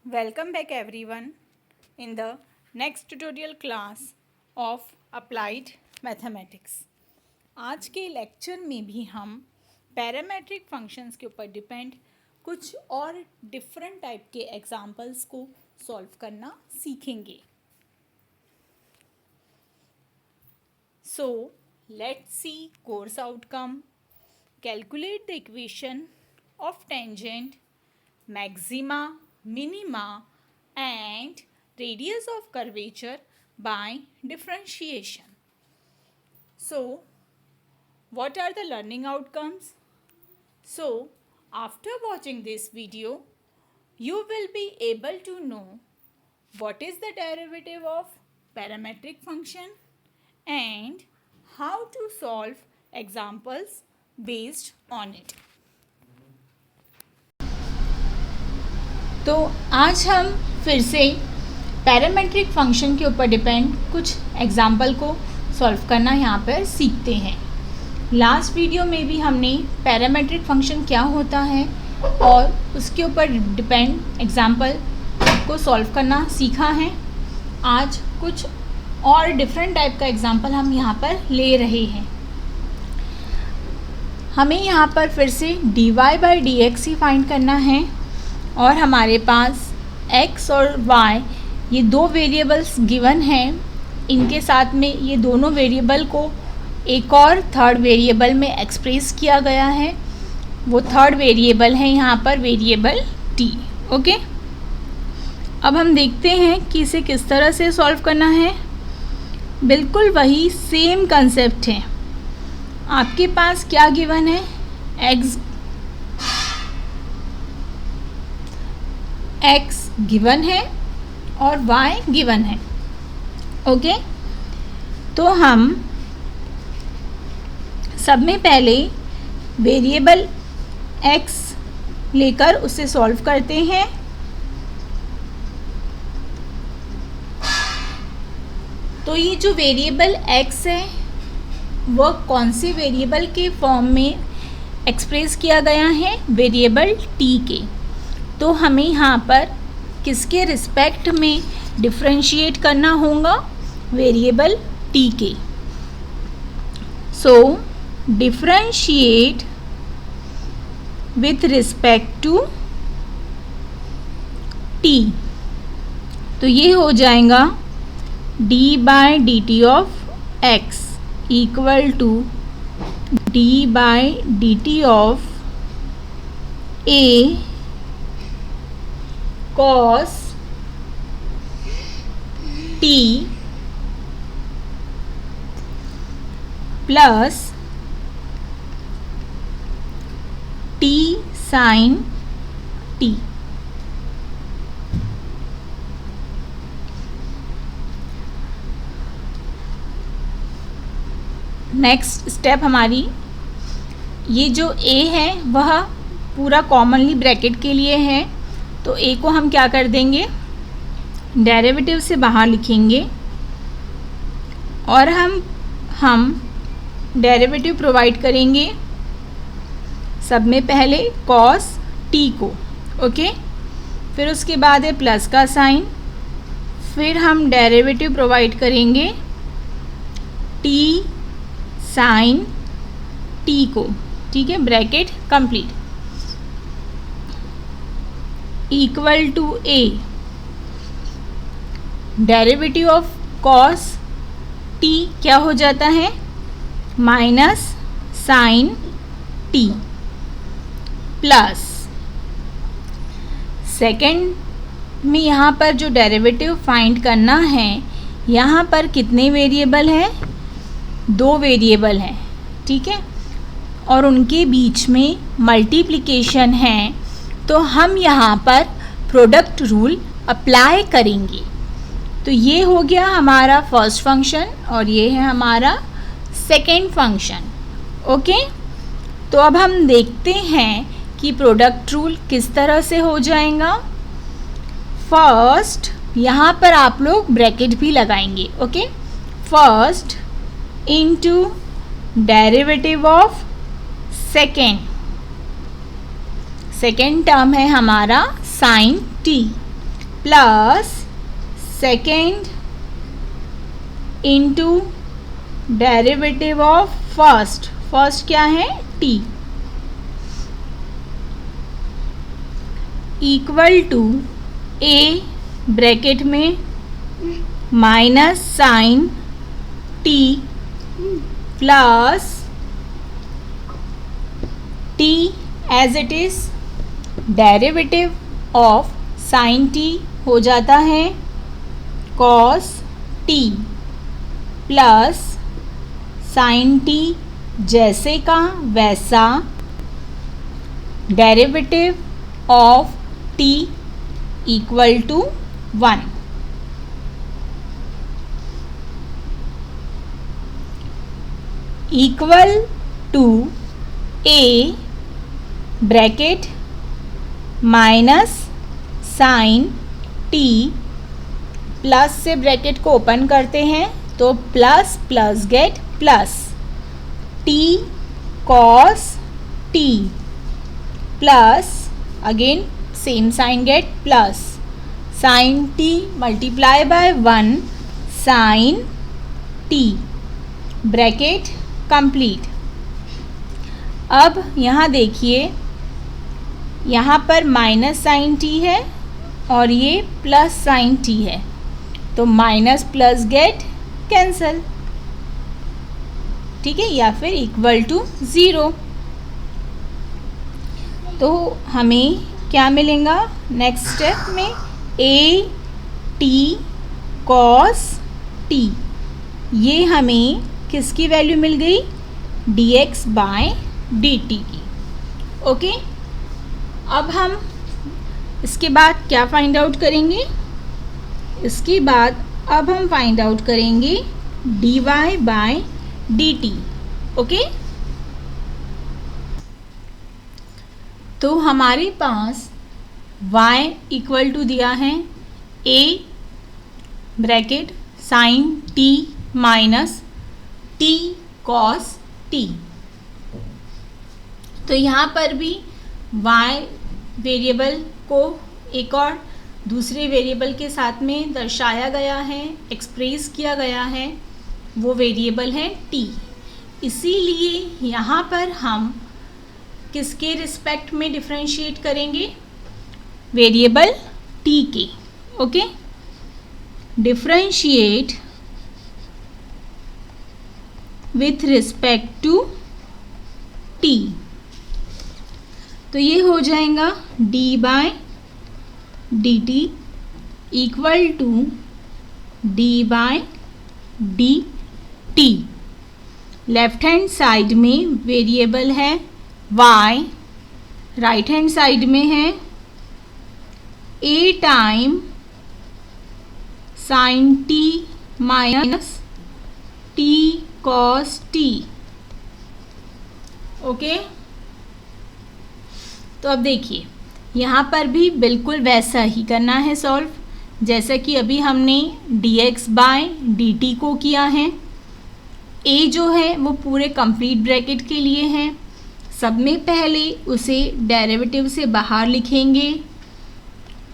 Welcome back everyone in the next tutorial class of Applied Mathematics। आज के lecture में भी हम पैरामेट्रिक फंक्शंस के ऊपर डिपेंड कुछ और डिफरेंट टाइप के एग्जांपल्स को सॉल्व करना सीखेंगे। So let's see course outcome. Calculate the equation of tangent, maxima, minima and radius of curvature by differentiation. So what are the learning outcomes? So after watching this video you will be able to know what is the derivative of parametric function and how to solve examples based on it. तो आज हम फिर से parametric function के ऊपर depend कुछ example को solve करना यहाँ पर सीखते हैं। लास्ट वीडियो में भी हमने पैरामेट्रिक फंक्शन क्या होता है और उसके ऊपर डिपेंड एग्जाम्पल को सॉल्व करना सीखा है। आज कुछ और डिफरेंट टाइप का एग्जाम्पल हम यहाँ पर ले रहे हैं। हमें यहाँ पर फिर से dy by D x he find करना है और हमारे पास x और y ये दो वेरिएबल्स गिवन हैं। इनके साथ में ये दोनों वेरिएबल को एक और थर्ड वेरिएबल में एक्सप्रेस किया गया है। वो थर्ड वेरिएबल है यहाँ पर वेरिएबल t। ओके, अब हम देखते हैं कि इसे किस तरह से सॉल्व करना है। बिल्कुल वही सेम कंसेप्ट है। आपके पास क्या गिवन है, x गिवन है और y गिवन है। ओके, तो हम सब में पहले वेरिएबल x लेकर उसे सॉल्व करते हैं। तो ये जो वेरिएबल x है वह कौन से वेरिएबल के फॉर्म में एक्सप्रेस किया गया है, वेरिएबल t के। तो हमें यहाँ पर किसके रिस्पेक्ट में डिफ्रेंशिएट करना होगा, वेरिएबल t के। So differentiate with respect to t। तो ये हो जाएगा d by D T of x equal to d by D T of a cos t plus t sin t। Next step हमारी ये जो a है वह पूरा कॉमनली ब्रैकेट के लिए है। तो a को हम क्या कर देंगे, डेरिवेटिव से बाहर लिखेंगे और हम डेरिवेटिव प्रोवाइड करेंगे सब में पहले cos t को। ओके, फिर उसके बाद है प्लस का साइन, फिर हम डेरिवेटिव प्रोवाइड करेंगे t sin t को। ठीक है, bracket complete equal to a derivative of cos t क्या हो जाता है, minus sine t plus second में यहाँ पर जो डेरिवेटिव फाइंड करना है, यहाँ पर कितने वेरिएबल हैं, दो वेरिएबल हैं। ठीक है, और उनके बीच में मल्टीप्लिकेशन है। तो हम यहाँ पर प्रोडक्ट रूल अप्लाई करेंगे। तो ये हो गया हमारा फर्स्ट फंक्शन और ये है हमारा सेकेंड फंक्शन। ओके, तो अब हम देखते हैं कि प्रोडक्ट रूल किस तरह से हो जाएगा। फर्स्ट यहाँ पर आप लोग ब्रैकेट भी लगाएंगे। Okay, first into derivative of second term है हमारा sine t plus second into derivative of first, first क्या है t, equal to a bracket में minus sine t plus t as it is derivative of sine t हो जाता है cos t plus sine t जैसे का वैसा derivative of t equal to 1। Equal to a bracket minus sine t, plus से bracket को open करते हैं तो plus plus get plus t cos t plus again same sine get plus sine t multiply by 1 sine t, bracket complete. अब यहाँ देखिए, यहाँ पर माइनस साइन t है और ये प्लस साइन t है, तो माइनस प्लस गेट कैंसल, ठीक है, या फिर इक्वल टू 0। तो हमें क्या मिलेगा नेक्स्ट स्टेप में, a t cos t, ये हमें किसकी वैल्यू मिल गई, dx बाय dt की। ओके, अब हम इसके बाद क्या फाइंड आउट करेंगे, इसके बाद अब हम फाइंड आउट करेंगे dy बाय dt। ओके, तो हमारे पास y इक्वल टू दिया है a bracket sine t minus t cos t, तो यहाँ पर भी y वेरिएबल को एक और दूसरे वेरिएबल के साथ में दर्शाया गया है, एक्सप्रेस किया गया है, वो वेरिएबल है t। इसीलिए यहाँ पर हम किसके रिस्पेक्ट में डिफरेंशिएट करेंगे, वेरिएबल t के। Okay, differentiate with respect to t, तो ये हो जाएगा d by dt equal to d by dt। Left hand side में वेरिएबल है y, राइट हैंड साइड में है a time sine t minus t cos t। Okay, तो अब देखिए यहाँ पर भी बिल्कुल वैसा ही करना है सॉल्व, जैसा कि अभी हमने dx बाय dt को किया है। a जो है वो पूरे कंप्लीट ब्रैकेट के लिए है, सब में पहले उसे डेरिवेटिव से बाहर लिखेंगे,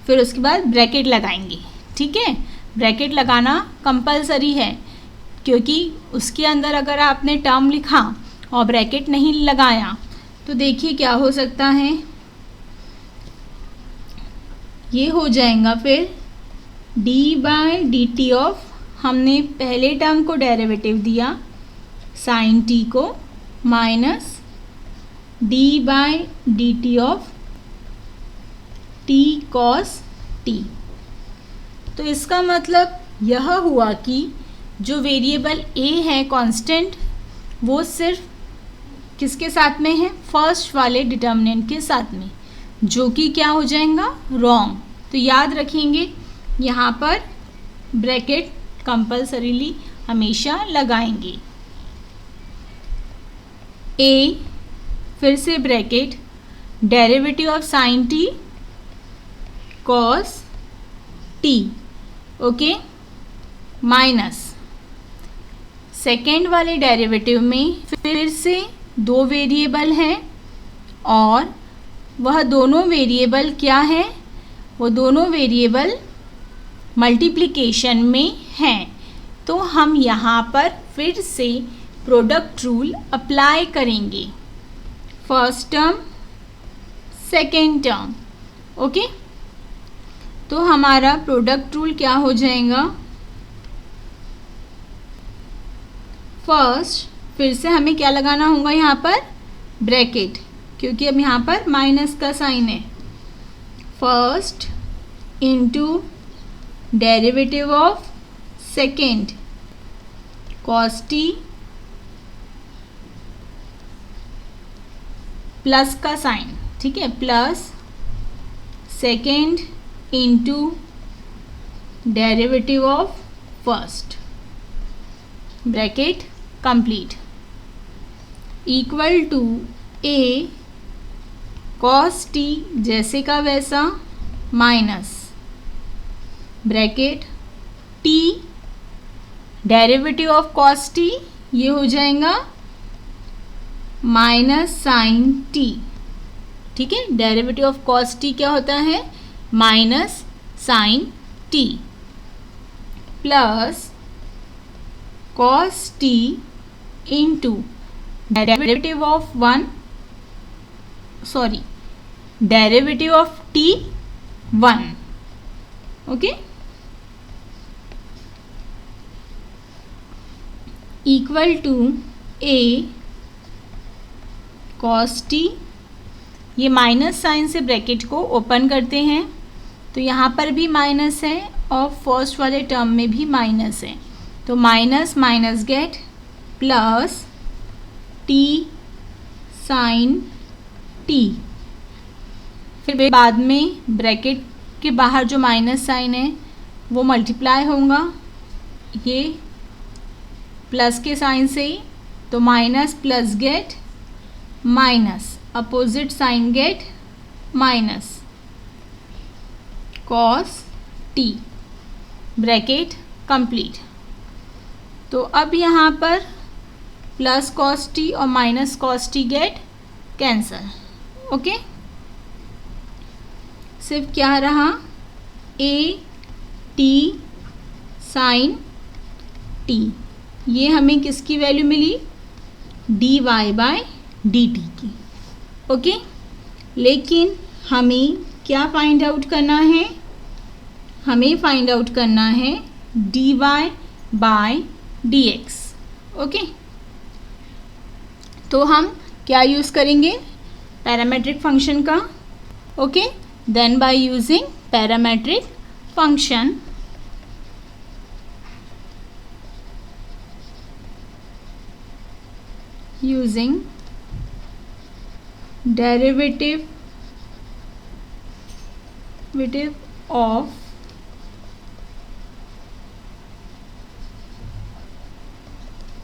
फिर उसके बाद ब्रैकेट लगाएंगे। ठीक है, ब्रैकेट लगाना कंपलसरी है, क्योंकि उसके अंदर अगर आपने टर्म लिखा और ब्रैकेट नहीं लगाया तो देखिए क्या हो सकता है, ये हो जाएगा फिर d by D T of, हमने पहले टर्म को डेरिवेटिव दिया साइन t को, minus d by D T of t cos t। तो इसका मतलब यह हुआ कि जो वेरिएबल a है कांस्टेंट, वो सिर्फ किसके साथ में है, फर्स्ट वाले डिटर्मिनेंट के साथ में, जो कि क्या हो जाएगा, रॉन्ग। तो याद रखेंगे यहाँ पर ब्रैकेट कंपल्सरीली हमेशा लगाएंगे। a फिर से bracket derivative of sine t cos t, okay, minus second वाले डेरिवेटिव में फिर से दो वेरिएबल हैं और वह दोनों वेरिएबल क्या है, वो दोनों वेरिएबल मल्टीप्लिकेशन में हैं। तो हम यहाँ पर फिर से प्रोडक्ट रूल अप्लाई करेंगे, first term second term. Okay, तो हमारा प्रोडक्ट रूल क्या हो जाएगा, फर्स्ट फिर से हमें क्या लगाना होगा यहाँ पर, ब्रैकेट, क्योंकि अब यहाँ पर माइनस का साइन है। First into derivative of second cos t plus का साइन, ठीक है, plus second into derivative of first, bracket complete, equal to a cos t जैसे का वैसा minus bracket t derivative of cos t, ये हो जाएगा माइनस साइन टी, ठीक है। डेरिवेटिव ऑफ कॉस टी क्या होता है, minus sine t, plus cos t into derivative of derivative of t 1, okay, equal to a cos t, ये minus sign से ब्रैकेट को ओपन करते हैं, तो यहाँ पर भी माइनस है और फर्स्ट वाले टर्म में भी माइनस है, तो minus minus get plus t sine t, फिर बाद में ब्रैकेट के बाहर जो माइनस साइन है वो मल्टीप्लाई होगा ये प्लस के साइन से ही, तो minus plus get minus, opposite sign get minus cos t, bracket complete. तो अब यहाँ पर प्लस कॉस टी और minus cos t get cancel, okay, सिर्फ क्या रहा, ए टी साइन टी, ये हमें किसकी वैल्यू मिली, D Y by D T की, ओके। लेकिन हमें क्या फाइंड आउट करना है, हमें फाइंड आउट करना है d Y by d x, okay. तो हम क्या यूज़ करेंगे, पैरामेट्रिक फंक्शन का, okay, then by using parametric function using derivative of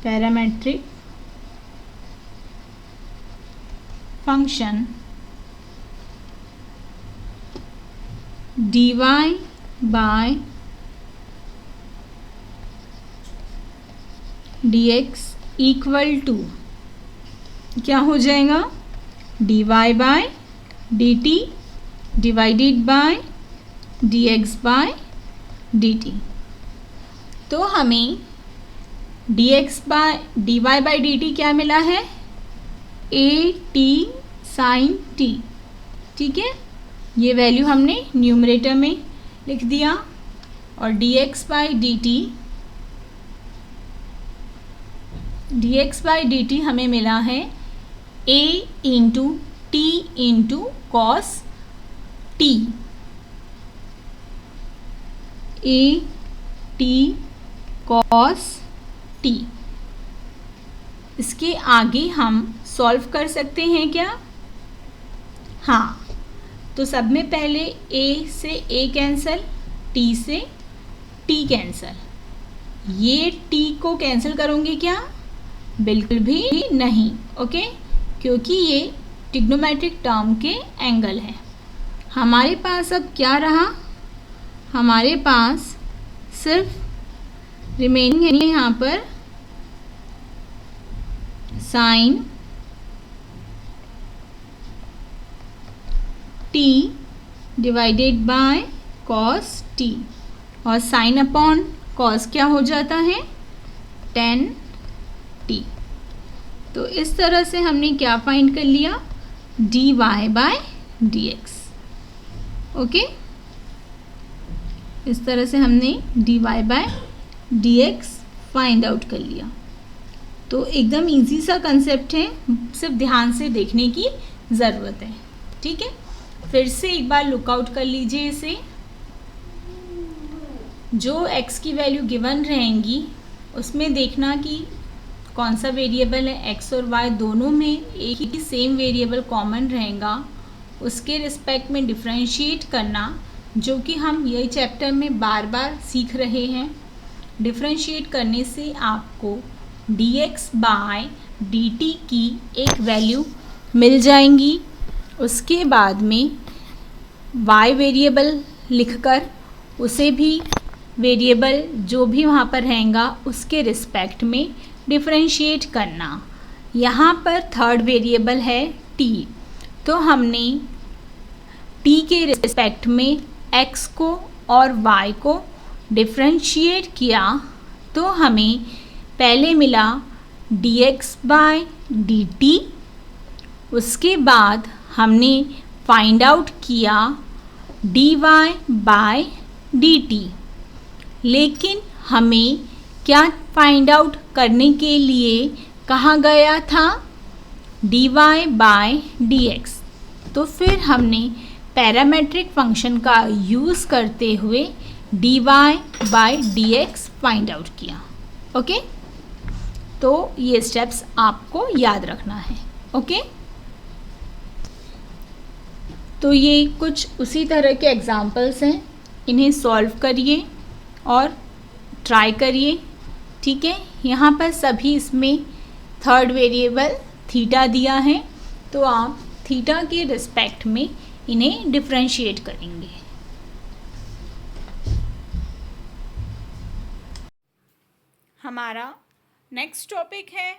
parametric function dy by dx equal to क्या हो जाएगा, d Y by D t divided by d x by D t. तो हमें d x by d Y by D t क्या मिला है, A T sine T, ठीक है, ये वैल्यू हमने न्यूमरेटर में लिख दिया, और D x by D T हमें मिला है A into T into cos T, A T cos T. इसके आगे हम सॉल्व कर सकते हैं क्या, हाँ, तो सब में पहले ए से ए कैंसिल, टी से टी कैंसिल, ये टी को कैंसिल करोगे क्या, बिल्कुल भी नहीं, ओके, क्योंकि ये ट्रिग्नोमेट्रिक टर्म के एंगल है। हमारे पास अब क्या रहा, हमारे पास सिर्फ रिमेनिंग है यहाँ पर sine t divided by cos t, और साइन अपॉन कॉस क्या हो जाता है 10t। तो इस तरह से हमने क्या फाइंड कर लिया dy/dx। ओके, इस तरह से हमने dy/dx फाइंड आउट कर लिया। तो एकदम इजी सा कंसेप्ट है, सिर्फ ध्यान से देखने की ज़रूरत है। ठीक है, फिर से एक बार लुकआउट कर लीजिए इसे। जो x की वैल्यू गिवन रहेंगी उसमें देखना कि कौन सा वेरिएबल है, x और y दोनों में एक ही सेम वेरिएबल कॉमन रहेगा, उसके रिस्पेक्ट में डिफरेंशिएट करना, जो कि हम यही चैप्टर में बार बार सीख रहे हैं। डिफरेंशिएट करने से आपको dx/dt की एक वैल्यू मिल जाएंगी। उसके बाद में y वेरिएबल लिखकर उसे भी वेरिएबल जो भी वहाँ पर रहेगा उसके रिस्पेक्ट में डिफरेंशिएट करना। यहाँ पर थर्ड वेरिएबल है t, तो हमने t के रिस्पेक्ट में x को और y को डिफरेंशिएट किया, तो हमें पहले मिला dx/dt। उसके बाद हमने फाइंड आउट किया dy/dt। लेकिन हमें क्या फाइंड आउट करने के लिए कहा गया था dy/dx। तो फिर हमने पैरामेट्रिक फंक्शन का यूज़ करते हुए dy/dx फाइंड आउट किया। ओके, तो ये स्टेप्स आपको याद रखना है। ओके, तो ये कुछ उसी तरह के एग्जाम्पल्स हैं, इन्हें सॉल्व करिए और ट्राई करिए। ठीक है, यहाँ पर सभी इसमें थर्ड वेरिएबल थीटा दिया है, तो आप थीटा के रिस्पेक्ट में इन्हें डिफरेंशिएट करेंगे। हमारा नेक्स्ट टॉपिक है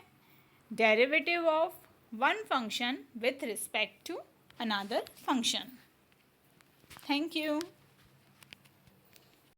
derivative of one function with respect to another function. Thank you.